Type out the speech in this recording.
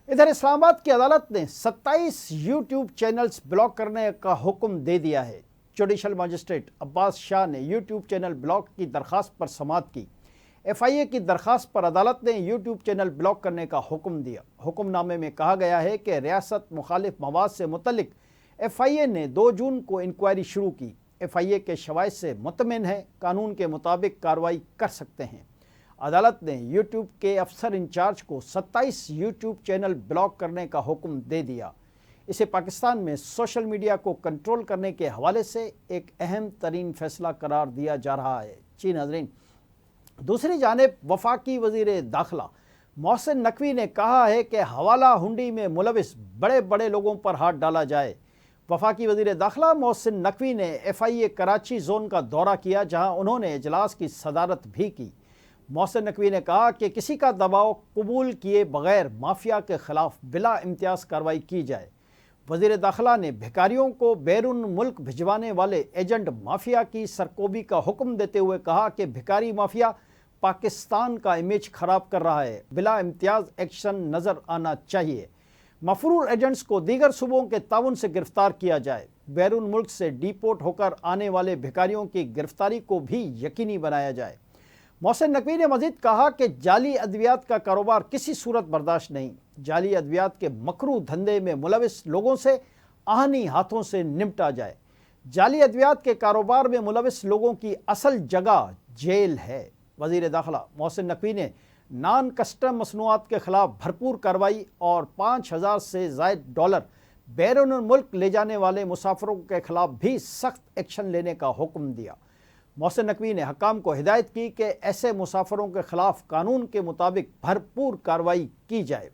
ادھر اسلام آباد کی عدالت نے 27 یوٹیوب چینلز بلاک کرنے کا حکم دے دیا ہے۔ جوڈیشل مجسٹریٹ عباس شاہ نے یوٹیوب چینل بلاک کی درخواست پر سماعت کی۔ ایف آئی اے کی درخواست پر عدالت نے یوٹیوب چینل بلاک کرنے کا حکم دیا۔ حکم نامے میں کہا گیا ہے کہ ریاست مخالف مواد سے متعلق ایف آئی اے نے 2 جون کو انکوائری شروع کی۔ ایف آئی اے کے شواہد سے مطمئن ہے، قانون کے مطابق کارروائی کر سکتے ہیں۔ عدالت نے یوٹیوب کے افسر انچارج کو 27 یوٹیوب چینل بلاک کرنے کا حکم دے دیا۔ اسے پاکستان میں سوشل میڈیا کو کنٹرول کرنے کے حوالے سے ایک اہم ترین فیصلہ قرار دیا جا رہا ہے۔ جی ناظرین، دوسری جانب وفاقی وزیر داخلہ محسن نقوی نے کہا ہے کہ حوالہ ہنڈی میں ملوث بڑے بڑے لوگوں پر ہاتھ ڈالا جائے۔ وفاقی وزیر داخلہ محسن نقوی نے ایف آئی اے کراچی زون کا دورہ کیا، جہاں انہوں نے اجلاس کی صدارت بھی کی۔ محسن نقوی نے کہا کہ کسی کا دباؤ قبول کیے بغیر مافیا کے خلاف بلا امتیاز کارروائی کی جائے۔ وزیر داخلہ نے بھکاریوں کو بیرون ملک بھجوانے والے ایجنٹ مافیا کی سرکوبی کا حکم دیتے ہوئے کہا کہ بھکاری مافیا پاکستان کا امیج خراب کر رہا ہے، بلا امتیاز ایکشن نظر آنا چاہیے۔ مفرور ایجنٹس کو دیگر صوبوں کے تعاون سے گرفتار کیا جائے۔ بیرون ملک سے ڈیپورٹ ہو کر آنے والے بھکاریوں کی گرفتاری کو بھی یقینی بنایا جائے۔ محسن نقوی نے مزید کہا کہ جعلی ادویات کا کاروبار کسی صورت برداشت نہیں۔ جعلی ادویات کے مکروہ دھندے میں ملوث لوگوں سے آہنی ہاتھوں سے نمٹا جائے۔ جعلی ادویات کے کاروبار میں ملوث لوگوں کی اصل جگہ جیل ہے۔ وزیر داخلہ محسن نقوی نے نان کسٹم مصنوعات کے خلاف بھرپور کارروائی اور 5000 سے زائد ڈالر بیرون ملک لے جانے والے مسافروں کے خلاف بھی سخت ایکشن لینے کا حکم دیا۔ محسن نقوی نے حکام کو ہدایت کی کہ ایسے مسافروں کے خلاف قانون کے مطابق بھرپور کارروائی کی جائے۔